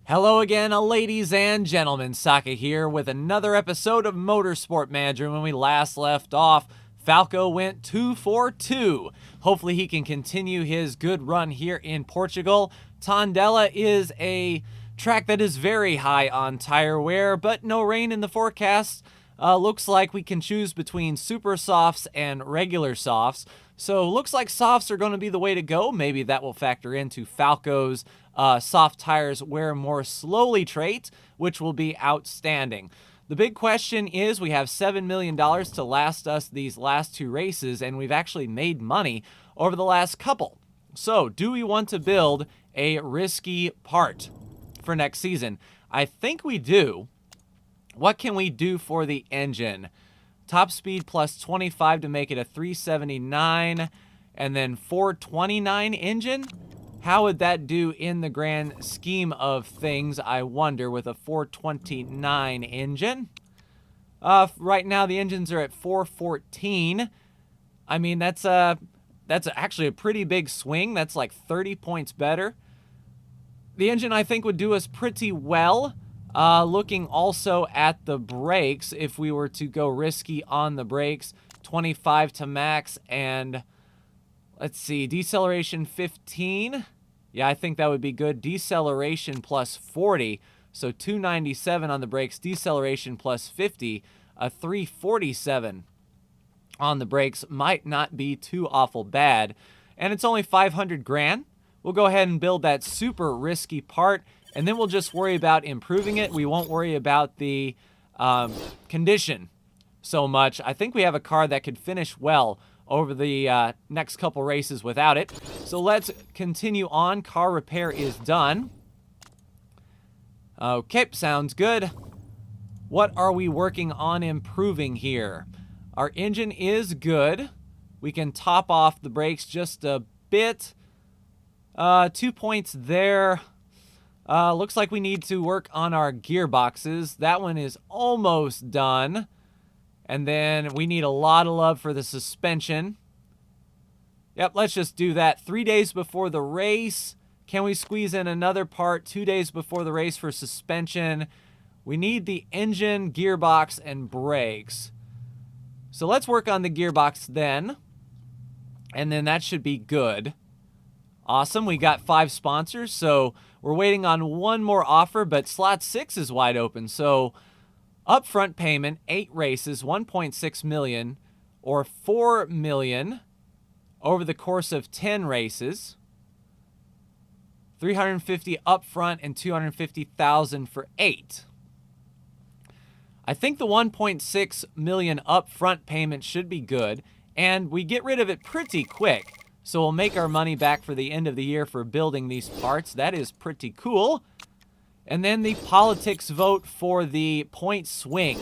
Hello again, ladies and gentlemen. Saka here with another episode of Motorsport Manager. When we last left off, Falco went 2 for 2. Hopefully he can continue his good run here in Portugal. Tondela is a track that is very high on tire wear, but no rain in the forecast. Looks like we can choose between super softs and regular softs. So looks like softs are going to be the way to go. Maybe that will factor into Falco's soft tires wear more slowly trait, which will be outstanding. The big question is we have $7 million to last us these last two races, and we've actually made money over the last couple. So do we want to build a risky part for next season? I think we do. What can we do for the engine? Top speed plus 25 to make it a 379, and then 429 engine. How would that do in the grand scheme of things, I wonder, with a 429 engine? Right now the engines are at 414. I mean, that's actually a pretty big swing. That's like 30 points better. The engine, I think, would do us pretty well. Looking also at the brakes, if we were to go risky on the brakes, 25 to max, and let's see, deceleration 15. Yeah, I think that would be good. Deceleration plus 40, so 297 on the brakes. Deceleration plus 50, a 347 on the brakes might not be too awful bad. And it's only 500 grand. We'll go ahead and build that super risky part, and then we'll just worry about improving it. We won't worry about the condition so much. I think we have a car that could finish well over the next couple races without it. So let's continue on. Car repair is done. Okay, sounds good. What are we working on improving here? Our engine is good. We can top off the brakes just a bit. 2 points there. Looks like we need to work on our gearboxes. That one is almost done. And then we need a lot of love for the suspension. Yep, let's just do that. 3 days before the race. Can we squeeze in another part 2 days before the race for suspension? We need the engine, gearbox, and brakes. So let's work on the gearbox then. And then that should be good. Awesome, we got 5 sponsors, so we're waiting on one more offer, but slot 6 is wide open. So upfront payment, 8 races, 1.6 million, or 4 million over the course of 10 races. 350 upfront and 250,000 for 8. I think the 1.6 million upfront payment should be good, and we get rid of it pretty quick. So we'll make our money back for the end of the year for building these parts. That is pretty cool. And then the politics vote for the point swing.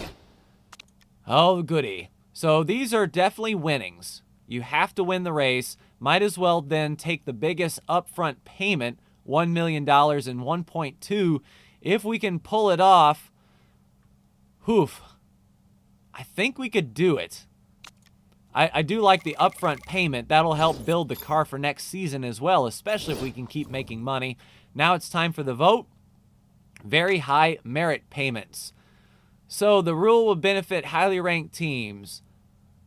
Oh, goody. So these are definitely winnings. You have to win the race. Might as well then take the biggest upfront payment, $1 million and 1.2. If we can pull it off, whew, I think we could do it. I do like the upfront payment. That'll help build the car for next season as well, especially if we can keep making money. Now it's time for the vote. Very high merit payments. So the rule will benefit highly ranked teams.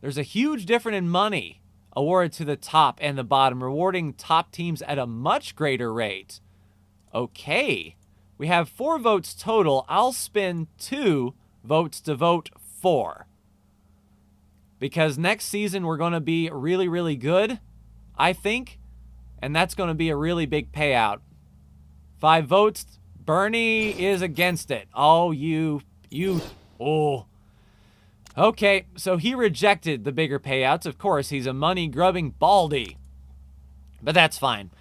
There's a huge difference in money awarded to the top and the bottom, rewarding top teams at a much greater rate. Okay. We have 4 votes total. I'll spend 2 votes to vote 4. Because next season we're going to be really, really good, I think. And that's going to be a really big payout. 5 votes. Bernie is against it. Oh, oh. Okay, so he rejected the bigger payouts. Of course, he's a money-grubbing baldy. But that's fine.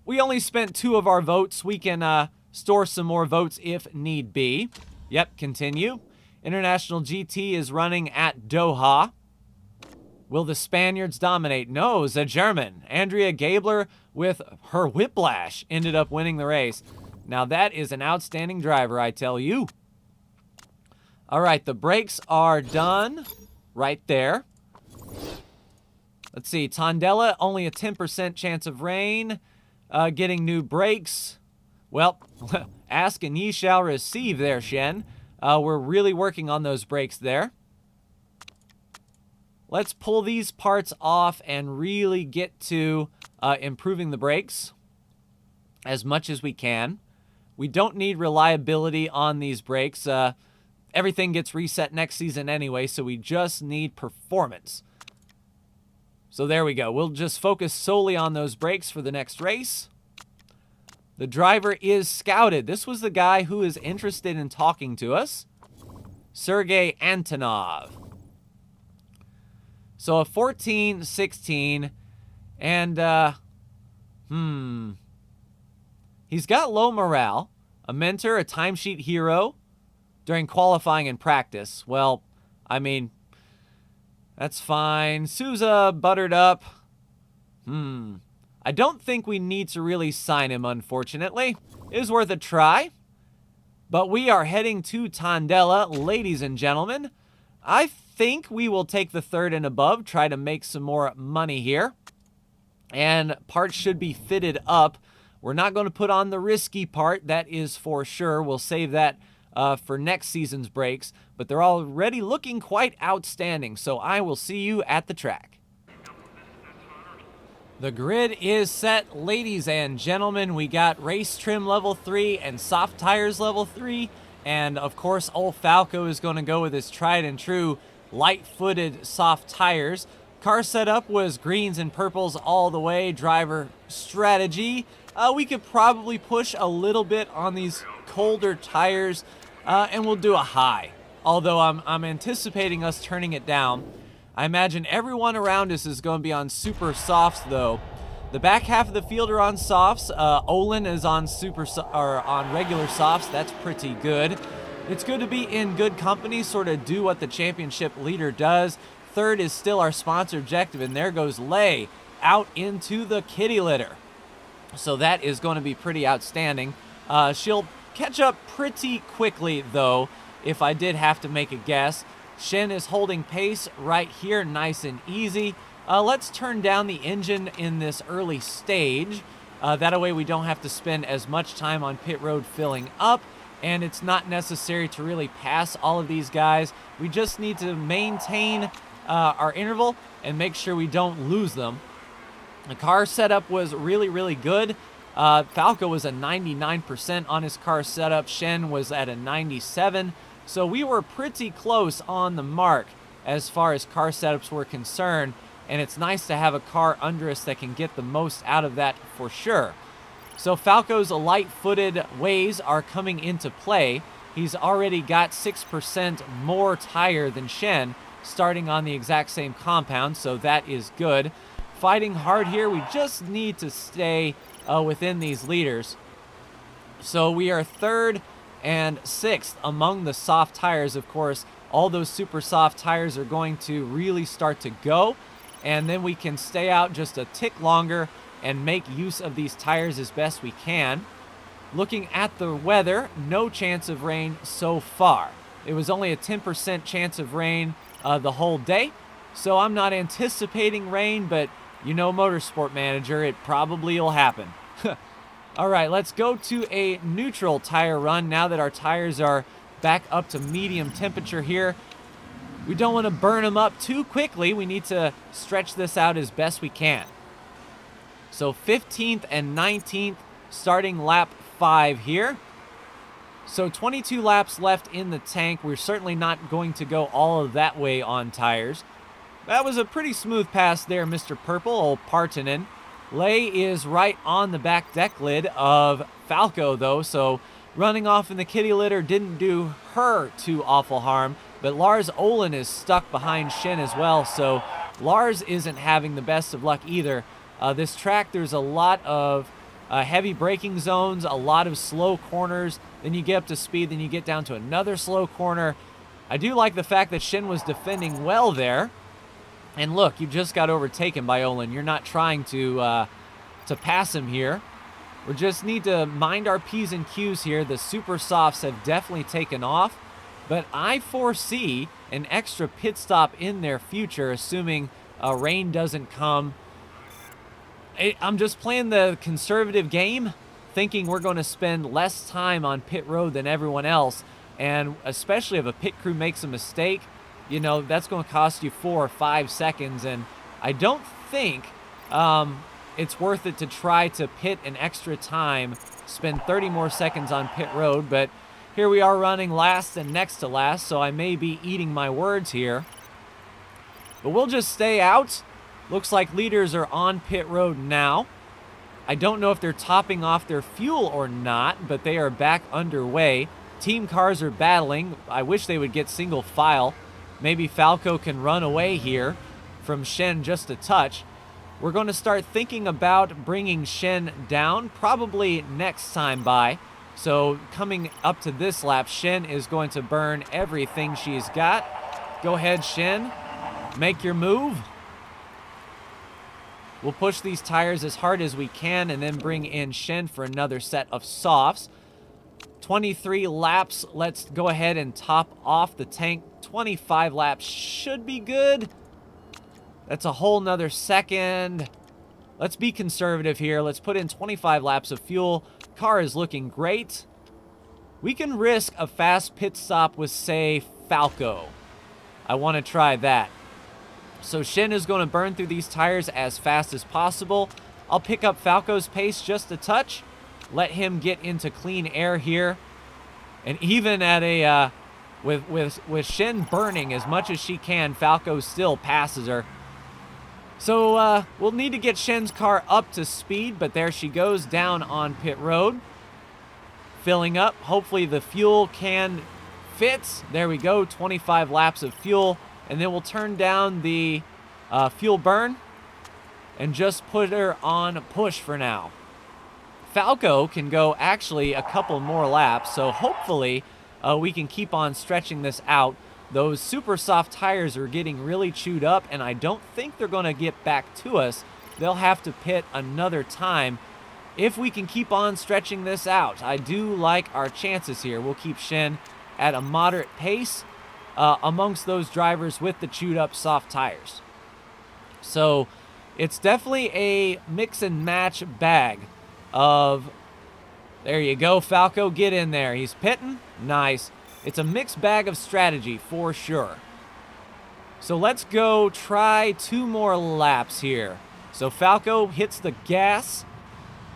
We only spent 2 of our votes. We can store some more votes if need be. Yep, continue. International GT is running at Doha. Will the Spaniards dominate? No, the German. Andrea Gabler with her whiplash ended up winning the race. Now that is an outstanding driver, I tell you. All right, the brakes are done right there. Let's see, Tondela, only a 10% chance of rain. Getting new brakes. Well, Ask and ye shall receive there, Shen. We're really working on those brakes there. Let's pull these parts off and really get to improving the brakes as much as we can. We don't need reliability on these brakes. Everything gets reset next season anyway, so we just need performance. So there we go. We'll just focus solely on those brakes for the next race. The driver is scouted. This was the guy who is interested in talking to us. Sergey Antonov. So a 14, 16, and, he's got low morale, a mentor, a timesheet hero during qualifying and practice. Well, I mean, that's fine. Souza buttered up. I don't think we need to really sign him, unfortunately. It is worth a try. But we are heading to Tondela, ladies and gentlemen. I think we will take the third and above, try to make some more money here. And parts should be fitted up. We're not going to put on the risky part, that is for sure. We'll save that for next season's brakes. But they're already looking quite outstanding, so I will see you at the track. The grid is set, ladies and gentlemen. We got race trim level 3 and soft tires level 3. And, of course, old Falco is going to go with his tried and true light-footed soft tires. Car setup was greens and purples all the way. Driver strategy. We could probably push a little bit on these colder tires, and we'll do a high. Although I'm anticipating us turning it down. I imagine everyone around us is going to be on super softs, though. The back half of the field are on softs. Olin is on on regular softs. That's pretty good. It's good to be in good company, sort of do what the championship leader does. Third is still our sponsor objective, and there goes Lay out into the kitty litter. So that is going to be pretty outstanding. She'll catch up pretty quickly, though, if I did have to make a guess. Shen is holding pace right here, nice and easy. Let's turn down the engine in this early stage. That way we don't have to spend as much time on pit road filling up, and it's not necessary to really pass all of these guys. We just need to maintain our interval and make sure we don't lose them. The car setup was really, really good. Falco was a 99% on his car setup. Shen was at a 97. So we were pretty close on the mark as far as car setups were concerned, and it's nice to have a car under us that can get the most out of that for sure. So Falco's light-footed ways are coming into play. He's already got 6% more tire than Shen, starting on the exact same compound, so that is good. Fighting hard here, we just need to stay within these leaders. So we are third and sixth among the soft tires. Of course, all those super soft tires are going to really start to go, and then we can stay out just a tick longer and make use of these tires as best we can. Looking at the weather, no chance of rain so far. It was only a 10% chance of rain the whole day, so I'm not anticipating rain, but you know, Motorsport Manager, it probably will happen. All right, let's go to a neutral tire run now that our tires are back up to medium temperature here. We don't want to burn them up too quickly. We need to stretch this out as best we can. So 15th and 19th, starting lap 5 here. So 22 laps left in the tank. We're certainly not going to go all of that way on tires. That was a pretty smooth pass there, Mr. Purple, old Partanen. Lay is right on the back deck lid of Falco, though, so running off in the kitty litter didn't do her too awful harm. But Lars Olin is stuck behind Shen as well, so Lars isn't having the best of luck either. This track, there's a lot of heavy braking zones, a lot of slow corners. Then you get up to speed, then you get down to another slow corner. I do like the fact that Shen was defending well there. And look, you just got overtaken by Olin. You're not trying to pass him here. We just need to mind our P's and Q's here. The super softs have definitely taken off. But I foresee an extra pit stop in their future, assuming rain doesn't come. I'm just playing the conservative game, thinking we're going to spend less time on pit road than everyone else. And especially if a pit crew makes a mistake, you know, that's going to cost you 4 or 5 seconds. And I don't think it's worth it to try to pit an extra time, spend 30 more seconds on pit road. But here we are running last and next to last, so I may be eating my words here. But we'll just stay out. Looks like leaders are on pit road now. I don't know if they're topping off their fuel or not, but they are back underway. Team cars are battling. I wish they would get single file. Maybe Falco can run away here from Shen just a touch. We're going to start thinking about bringing Shen down probably next time by. So coming up to this lap, Shen is going to burn everything she's got. Go ahead, Shen. Make your move. We'll push these tires as hard as we can and then bring in Shen for another set of softs. 23 laps. Let's go ahead and top off the tank. 25 laps should be good. That's a whole nother second. Let's be conservative here. Let's put in 25 laps of fuel. Car is looking great. We can risk a fast pit stop with, say, Falco. I want to try that. So Shen is going to burn through these tires as fast as possible. I'll pick up Falco's pace just a touch. Let him get into clean air here. And even at a with Shen burning as much as she can, Falco still passes her. So we'll need to get Shen's car up to speed, but there she goes down on pit road. Filling up. Hopefully the fuel can fits. There we go, 25 laps of fuel. And then we'll turn down the fuel burn and just put her on push for now. Falco can go actually a couple more laps, so hopefully we can keep on stretching this out. Those super soft tires are getting really chewed up, and I don't think they're going to get back to us. They'll have to pit another time if we can keep on stretching this out. I do like our chances here. We'll keep Shen at a moderate pace amongst those drivers with the chewed up soft tires. So it's definitely a mix and match bag of, there you go, Falco, get in there. He's pitting, nice. It's a mixed bag of strategy for sure. So let's go try 2 more laps here. So Falco hits the gas,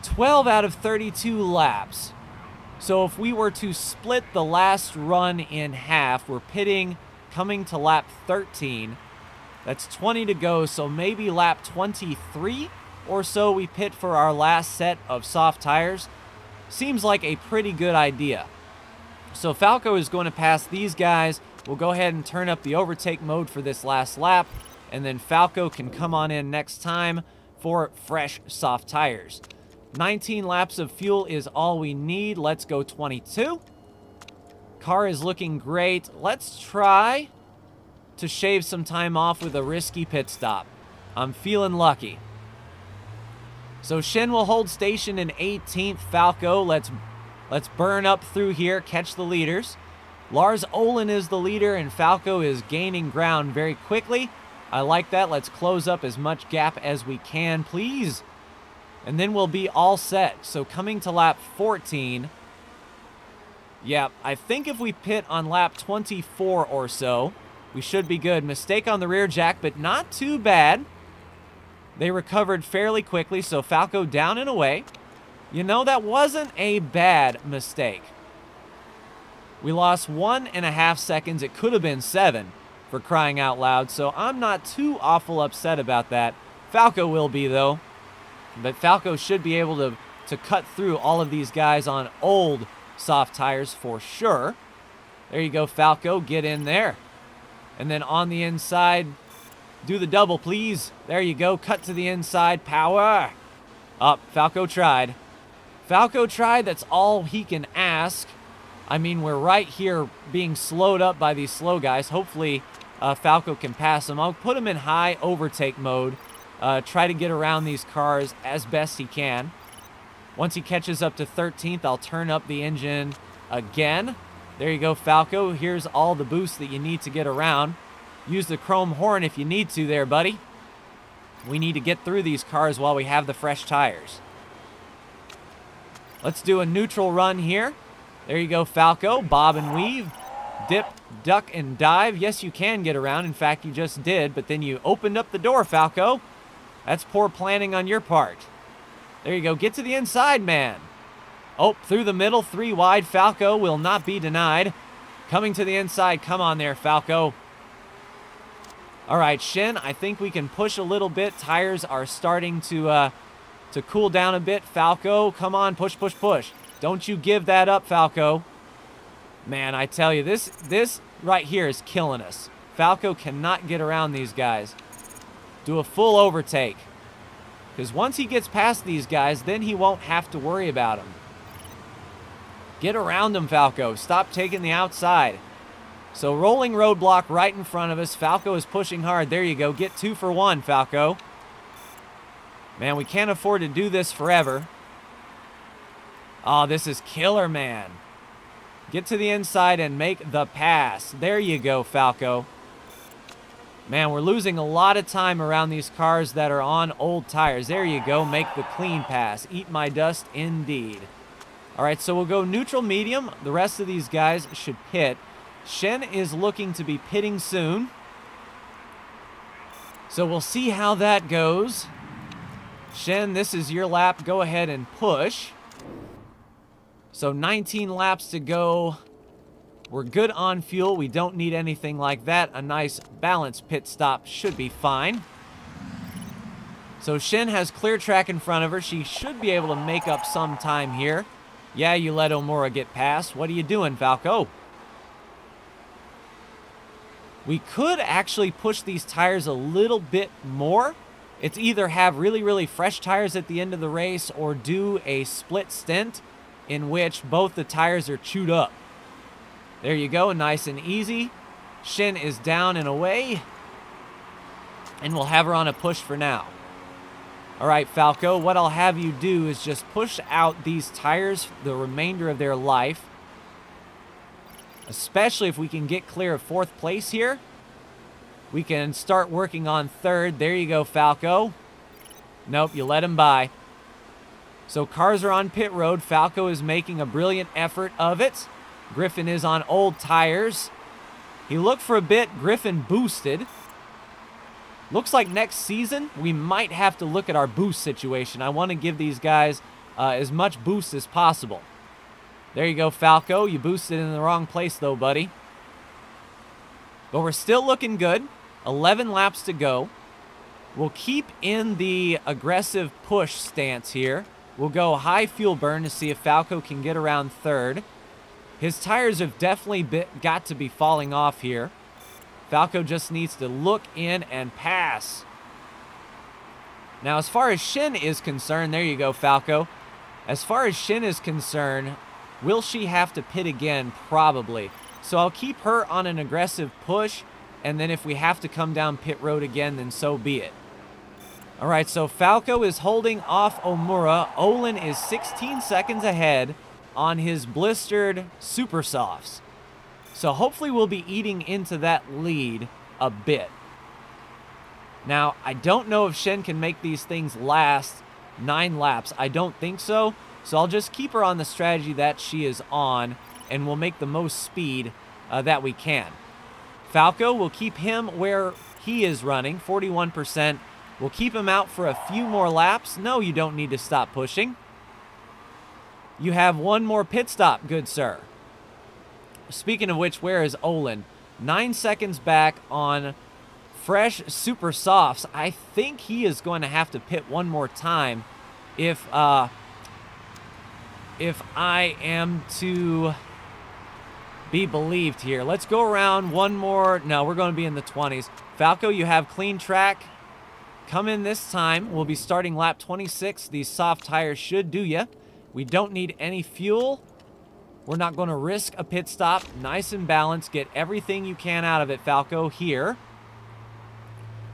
12 out of 32 laps. So if we were to split the last run in half, we're pitting coming to lap 13. That's 20 to go, so maybe lap 23 or so we pit for our last set of soft tires. Seems like a pretty good idea. So Falco is going to pass these guys. We'll go ahead and turn up the overtake mode for this last lap, and then Falco can come on in next time for fresh soft tires. 19 laps of fuel is all we need. Let's go 22. Car is looking great. Let's try to shave some time off with a risky pit stop. I'm feeling lucky. So Shen will hold station in 18th. Falco, let's burn up through here, catch the leaders. Lars Olin is the leader, and Falco is gaining ground very quickly. I like that. Let's close up as much gap as we can, please. And then we'll be all set. So coming to lap 14. Yeah, I think if we pit on lap 24 or so, we should be good. Mistake on the rear jack, but not too bad. They recovered fairly quickly, so Falco down and away. You know, that wasn't a bad mistake. We lost 1.5 seconds. It could have been 7, for crying out loud, so I'm not too awful upset about that. Falco will be, though. But Falco should be able to cut through all of these guys on old soft tires for sure. There you go, Falco. Get in there. And then on the inside, do the double, please. There you go. Cut to the inside. Power. Up. Falco tried. Falco tried. That's all he can ask. I mean, we're right here being slowed up by these slow guys. Hopefully, Falco can pass him. I'll put him in high overtake mode. Try to get around these cars as best he can. Once he catches up to 13th, I'll turn up the engine again. There you go, Falco. Here's all the boost that you need to get around. Use the chrome horn if you need to there, buddy. We need to get through these cars while we have the fresh tires. Let's do a neutral run here. There you go, Falco. Bob and weave. Dip, duck, and dive. Yes, you can get around. In fact, you just did, but then you opened up the door, Falco. That's poor planning on your part. There you go. Get to the inside, man. Oh, through the middle, 3 wide. Falco will not be denied. Coming to the inside. Come on there, Falco. All right, Shin, I think we can push a little bit. Tires are starting to cool down a bit. Falco, come on, push, push, push. Don't you give that up, Falco. Man, I tell you, this right here is killing us. Falco cannot get around these guys. Do a full overtake. Because once he gets past these guys, then he won't have to worry about them. Get around them, Falco. Stop taking the outside. So rolling roadblock right in front of us. Falco is pushing hard. There you go. Get 2 for 1, Falco. Man, we can't afford to do this forever. Oh, this is killer, man. Get to the inside and make the pass. There you go, Falco. Man, we're losing a lot of time around these cars that are on old tires. There you go. Make the clean pass. Eat my dust indeed. All right, so we'll go neutral medium. The rest of these guys should pit. Shen is looking to be pitting soon. So we'll see how that goes. Shen, this is your lap. Go ahead and push. So 19 laps to go. We're good on fuel. We don't need anything like that. A nice balanced pit stop should be fine. So Shen has clear track in front of her. She should be able to make up some time here. Yeah, you let Omura get past. What are you doing, Falco? We could actually push these tires a little bit more. It's either have really, really fresh tires at the end of the race or do a split stint in which both the tires are chewed up. There you go, nice and easy. Shin is down and away. And we'll have her on a push for now. All right, Falco, what I'll have you do is just push out these tires the remainder of their life. Especially if we can get clear of 4th place here. We can start working on 3rd. There you go, Falco. Nope, you let him by. So cars are on pit road. Falco is making a brilliant effort of it. Griffin is on old tires. He looked for a bit. Griffin boosted. Looks like next season we might have to look at our boost situation. I want to give these guys as much boost as possible. There you go, Falco. You boosted in the wrong place, though, buddy. But we're still looking good. 11 laps to go. We'll keep in the aggressive push stance here. We'll go high fuel burn to see if Falco can get around 3rd. His tires have definitely got to be falling off here. Falco just needs to look in and pass. Now, as far as Shin is concerned, there you go, Falco. As far as Shin is concerned, will she have to pit again? Probably. So I'll keep her on an aggressive push, and then if we have to come down pit road again, then so be it. All right, so Falco is holding off Omura. Olin is 16 seconds ahead on his blistered Super Softs. So hopefully we'll be eating into that lead a bit. Now, I don't know if Shen can make these things last 9 laps. I don't think so. So I'll just keep her on the strategy that she is on, and we'll make the most speed that we can. Falco, will keep him where he is running, 41%. We'll keep him out for a few more laps. No, you don't need to stop pushing. You have one more pit stop, good sir. Speaking of which, where is Olin? 9 seconds back on fresh Super Softs. I think he is going to have to pit one more time if I am to be believed here. Let's go around one more. No, we're going to be in the 20s. Falco, you have clean track. Come in this time. We'll be starting lap 26. These soft tires should do ya. We don't need any fuel. We're not going to risk a pit stop. Nice and balanced. Get everything you can out of it, Falco, here.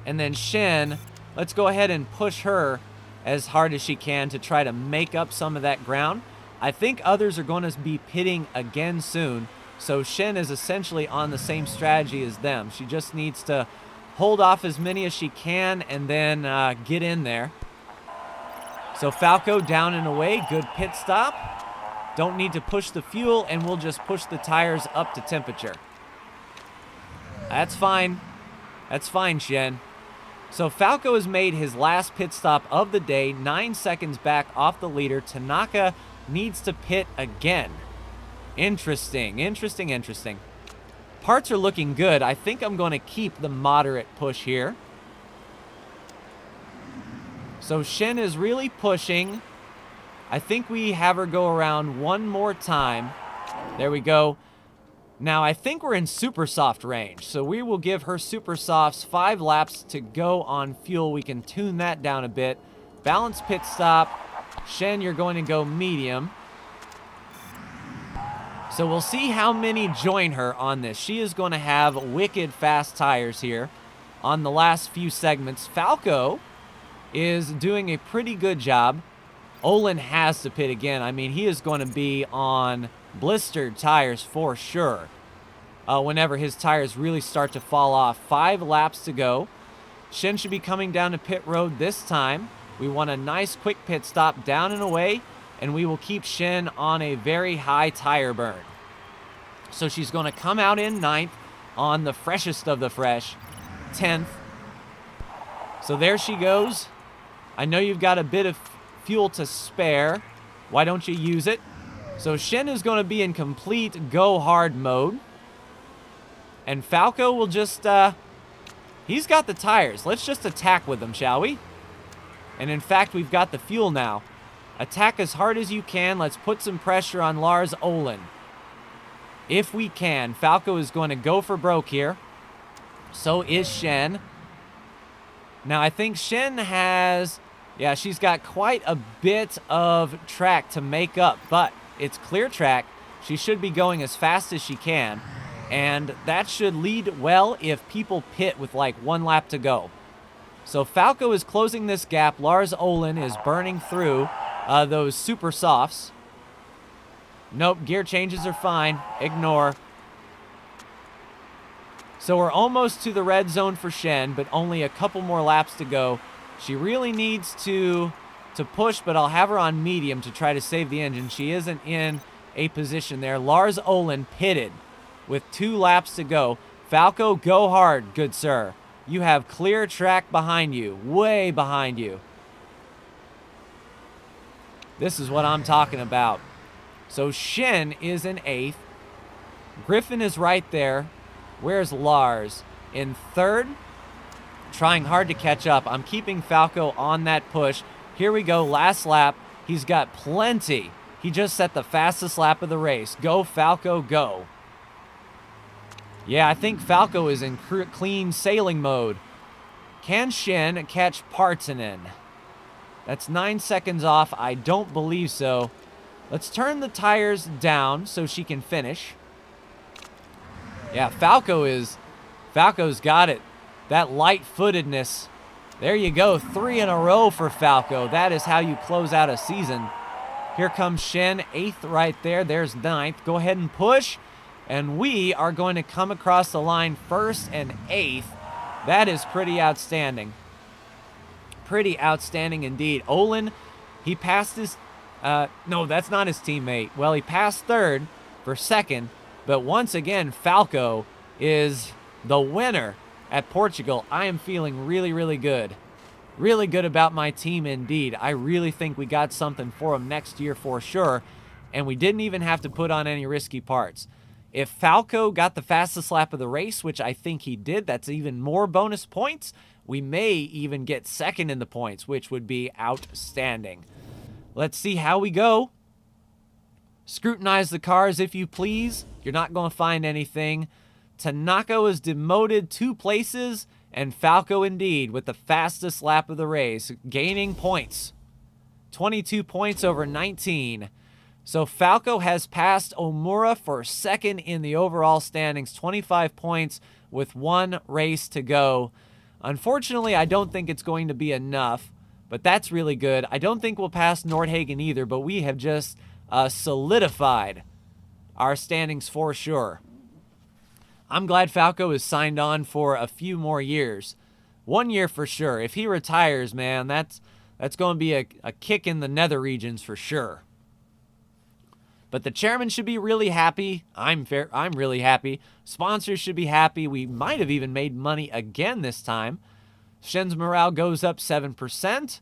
And then Shen, let's go ahead and push her as hard as she can to try to make up some of that ground. I think others are going to be pitting again soon. So Shen is essentially on the same strategy as them. She just needs to hold off as many as she can and then get in there. So Falco down and away. Good pit stop. Don't need to push the fuel, and we'll just push the tires up to temperature. That's fine. That's fine, Shen. So Falco has made his last pit stop of the day, 9 seconds back off the leader. Tanaka needs to pit again. Interesting, interesting, interesting. Parts are looking good. I think I'm going to keep the moderate push here. So Shen is really pushing. I think we have her go around one more time. There we go. Now, I think we're in super soft range, so we will give her super softs 5 laps to go on fuel. We can tune that down a bit. Balance pit stop. Shen, you're going to go medium. So we'll see how many join her on this. She is going to have wicked fast tires here on the last few segments. Falco is doing a pretty good job. Olin has to pit again. I mean, he is going to be on blistered tires for sure whenever his tires really start to fall off. 5 laps to go. Shen should be coming down to pit road this time. We want a nice quick pit stop down and away, and we will keep Shen on a very high tire burn. So she's going to come out in 9th on the freshest of the fresh, 10th. So there she goes. I know you've got a bit of fuel to spare. Why don't you use it? So Shen is going to be in complete go hard mode. And Falco will just, he's got the tires. Let's just attack with them, shall we? And in fact, we've got the fuel now. Attack as hard as you can. Let's put some pressure on Lars Olin. If we can. Falco is going to go for broke here. So is Shen. Now, I think Shen has, yeah, she's got quite a bit of track to make up, but it's clear track. She should be going as fast as she can, and that should lead well if people pit with like 1 lap to go. So Falco is closing this gap. Lars Olin is burning through those super softs. Nope, gear changes are fine. Ignore. So we're almost to the red zone for Shen, but only a couple more laps to go. She really needs to push, but I'll have her on medium to try to save the engine. She isn't in a position there. Lars Olin pitted with 2 laps to go. Falco, go hard, good sir. You have clear track behind you, way behind you. This is what I'm talking about. So Shen is in 8th. Griffin is right there. Where's Lars? In 3rd. Trying hard to catch up. I'm keeping Falco on that push. Here we go, last lap. He's got plenty. He just set the fastest lap of the race. Go, Falco, go. Yeah, I think Falco is in clean sailing mode. Can Shen catch Partanen? That's 9 seconds off. I don't believe so. Let's turn the tires down so she can finish. Yeah, Falco's got it. That light-footedness. There you go. 3 in a row for Falco. That is how you close out a season. Here comes Shen, 8th right there. There's 9th. Go ahead and push. And we are going to come across the line 1st and 8th. That is pretty outstanding. Pretty outstanding indeed. Olin, he passed his... no, that's not his teammate. Well, he passed 3rd for 2nd. But once again, Falco is the winner at Portugal. I am feeling really, really good. Really good about my team indeed. I really think we got something for him next year for sure. And we didn't even have to put on any risky parts. If Falco got the fastest lap of the race, which I think he did, that's even more bonus points. We may even get 2nd in the points, which would be outstanding. Let's see how we go. Scrutinize the cars if you please. You're not going to find anything. Tanaka is demoted 2 places, and Falco indeed with the fastest lap of the race, gaining points. 22 points over 19. So Falco has passed Omura for 2nd in the overall standings, 25 points with 1 race to go. Unfortunately, I don't think it's going to be enough, but that's really good. I don't think we'll pass Nordhagen either, but we have just solidified our standings for sure. I'm glad Falco is signed on for a few more years. 1 year for sure. If he retires, man, that's going to be a kick in the nether regions for sure. But the chairman should be really happy. I'm really happy. Sponsors should be happy. We might have even made money again this time. Shen's morale goes up 7%,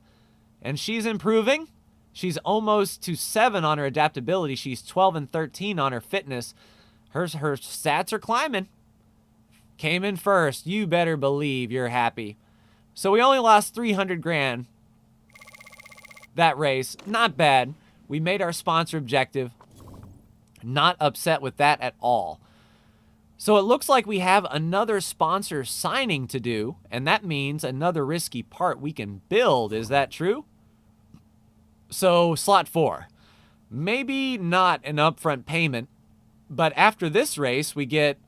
and she's improving. She's almost to 7 on her adaptability. She's 12 and 13 on her fitness. Her stats are climbing. Came in first. You better believe you're happy. So we only lost 300 grand that race. Not bad. We made our sponsor objective. Not upset with that at all. So it looks like we have another sponsor signing to do, and that means another risky part we can build. Is that true? So slot 4. Maybe not an upfront payment, but after this race, we get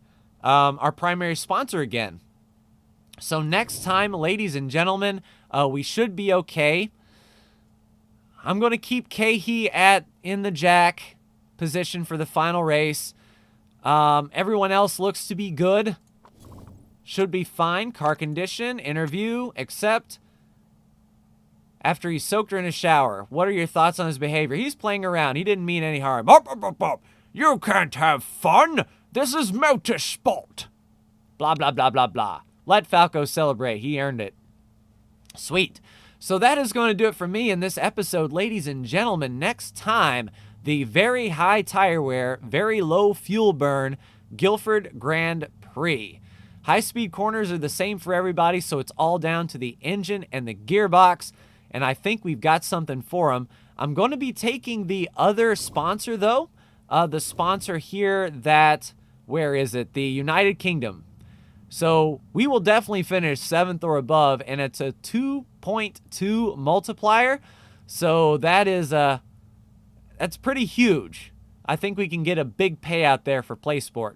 our primary sponsor again. So next time, ladies and gentlemen, we should be okay. I'm going to keep Kehi in the jack position for the final race. Everyone else looks to be good. Should be fine. Car condition, interview, except after he soaked her in a shower. What are your thoughts on his behavior? He's playing around. He didn't mean any harm. You can't have fun. This is motorsport. Blah, blah, blah, blah, blah. Let Falco celebrate. He earned it. Sweet. So that is going to do it for me in this episode, ladies and gentlemen. Next time, the very high tire wear, very low fuel burn Guilford Grand Prix. High-speed corners are the same for everybody, so it's all down to the engine and the gearbox, and I think we've got something for them. I'm going to be taking the other sponsor, though. The sponsor here that, where is it? The United Kingdom. So we will definitely finish 7th or above, and it's a 2.2 multiplier. So that is that's pretty huge. I think we can get a big payout there for PlaySport.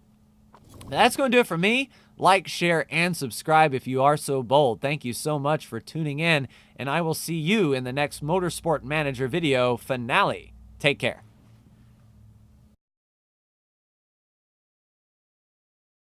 That's going to do it for me. Like, share, and subscribe if you are so bold. Thank you so much for tuning in, and I will see you in the next Motorsport Manager video finale. Take care.